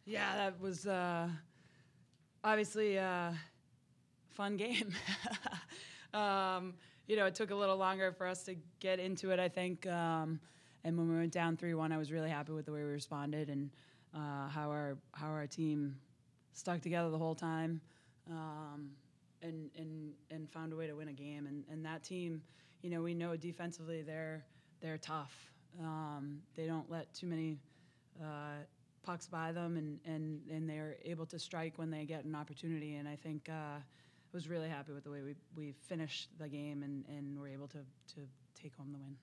Yeah, that was obviously a fun game. It took a little longer for us to get into it, I think. And when we went down 3-1, I was really happy with the way we responded and how our team stuck together the whole time and found a way to win a game. And that team, we know defensively they're tough. They don't let too many pucks by them, and they're able to strike when they get an opportunity. And I think I was really happy with the way we finished the game and were able to take home the win.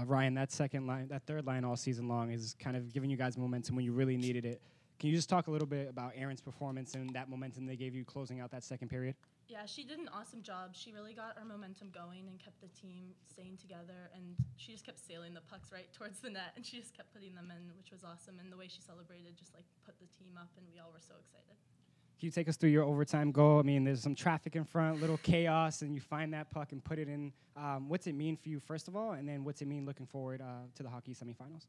Ryan, that third line all season long is kind of giving you guys momentum when you really needed it. Can you just talk a little bit about Erin's performance and that momentum they gave you closing out that second period? Yeah, she did an awesome job. She really got our momentum going and kept the team staying together, and she just kept sailing the pucks right towards the net, and she just kept putting them in, which was awesome. And the way she celebrated just put the team up, and we all were so excited. Can you take us through your overtime goal? I mean, there's some traffic in front, little chaos, and you find that puck and put it in. What's it mean for you, first of all, and then what's it mean looking forward to the Hockey Semifinals?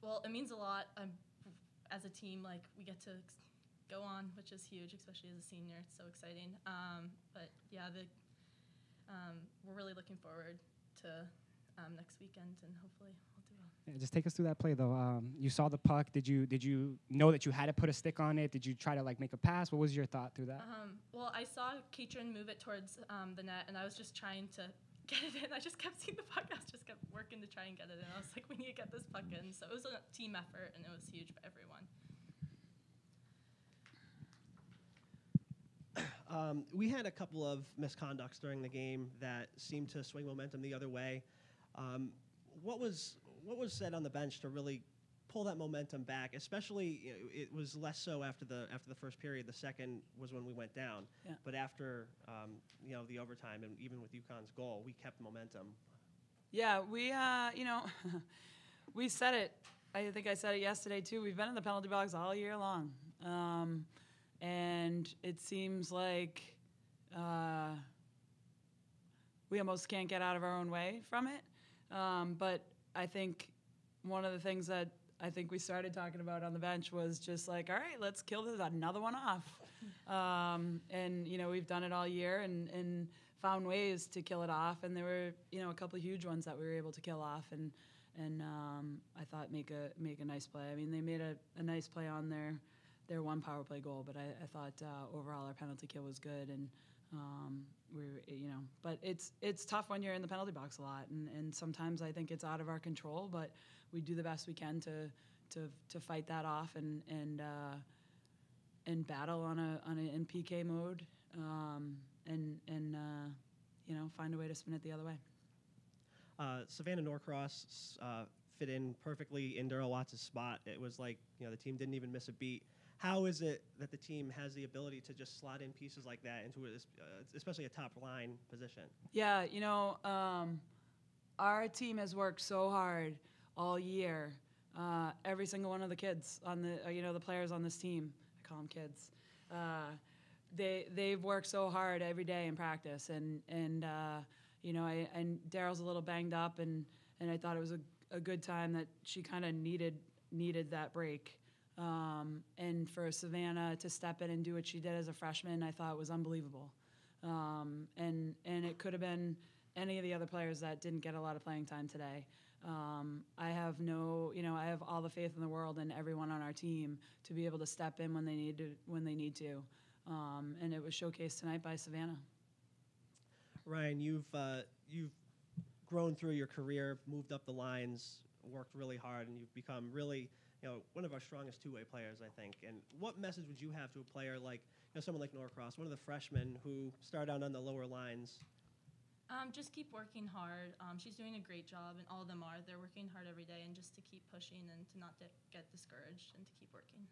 Well, it means a lot. As a team, we get to go on, which is huge, especially as a senior. It's so exciting. But yeah, we're really looking forward to next weekend, and hopefully we'll do well. Yeah, just take us through that play, though. You saw the puck. Did you know that you had to put a stick on it? Did you try to make a pass? What was your thought through that? Well, I saw Katrin move it towards the net, and I was just trying to get it in. I just kept seeing the puck. I just kept working to try and get it in. I was like, we need to get this puck in. So it was a team effort, and it was huge for everyone. We had a couple of misconducts during the game that seemed to swing momentum the other way. What was said on the bench to really pull that momentum back? Especially, it was less so after the first period. The second was when we went down. Yeah. But after the overtime and even with UConn's goal, we kept momentum. Yeah, we we said it. I think I said it yesterday too. We've been in the penalty box all year long. And it seems like we almost can't get out of our own way from it. But I think one of the things that I think we started talking about on the bench was just all right, let's kill this another one off. And we've done it all year and found ways to kill it off. And there were a couple of huge ones that we were able to kill off and I thought make a nice play. I mean, they made a nice play on their one power play goal, but I thought overall our penalty kill was good, and but it's tough when you're in the penalty box a lot, and sometimes I think it's out of our control, but we do the best we can to fight that off and battle on in PK mode, and find a way to spin it the other way. Savannah Norcross fit in perfectly in Daryl Watts' spot. It was the team didn't even miss a beat. How is it that the team has the ability to just slot in pieces like that into especially a top line position? Yeah, our team has worked so hard all year. Every single one of the kids on the players on this team, I call them kids. They've worked so hard every day in practice, and Daryl's a little banged up, and I thought it was a good time that she kind of needed that break. And for Savannah to step in and do what she did as a freshman, I thought was unbelievable. And it could have been any of the other players that didn't get a lot of playing time today. I have I have all the faith in the world in everyone on our team to be able to step in when they need to. And it was showcased tonight by Savannah. Ryan, you've grown through your career, moved up the lines, worked really hard, and you've become really one of our strongest two-way players, I think. And what message would you have to a player like someone like Norcross, one of the freshmen who started out on the lower lines? Just keep working hard. She's doing a great job, and all of them are. They're working hard every day, and just to keep pushing and to not get discouraged and to keep working.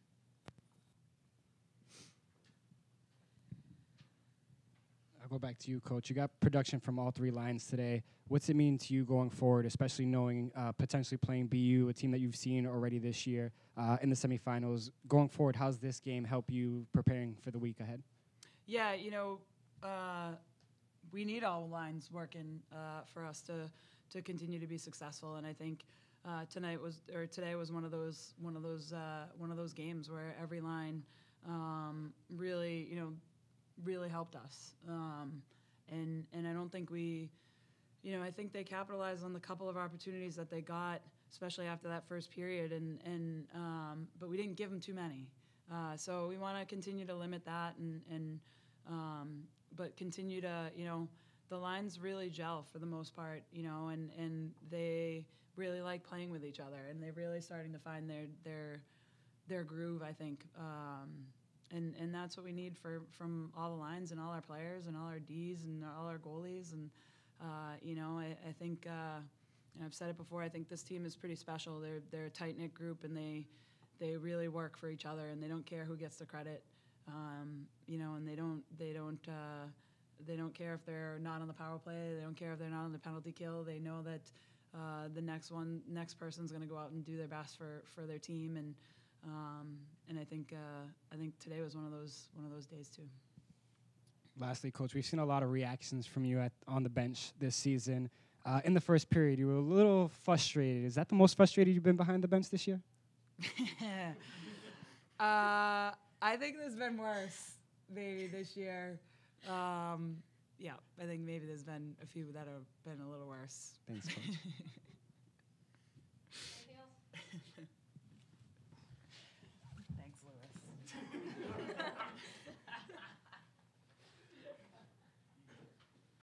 I'll go back to you, Coach. You got production from all three lines today. What's it mean to you going forward, especially knowing potentially playing BU, a team that you've seen already this year in the semifinals? Going forward, how's this game help you preparing for the week ahead? Yeah, we need all lines working for us to continue to be successful. And I think today was one of those games where every line really really helped us. And I don't think I think they capitalized on the couple of opportunities that they got, especially after that first period, but we didn't give them too many. So we want to continue to limit that but continue to, the lines really gel for the most part, and they really like playing with each other, and they're really starting to find their groove, I think. And that's what we need from all the lines and all our players and all our Ds and all our goalies. And, I think, I've said it before, I think this team is pretty special. They're a tight-knit group, and they really work for each other, and they don't care who gets the credit. And they don't care if they're not on the power play. They don't care if they're not on the penalty kill. They know that the next person's going to go out and do their best for their team. And I think today was one of those days too. Lastly, Coach, we've seen a lot of reactions from you on the bench this season. In the first period, you were a little frustrated. Is that the most frustrated you've been behind the bench this year? I think there's been worse maybe this year. I think maybe there's been a few that have been a little worse. Thanks, Coach.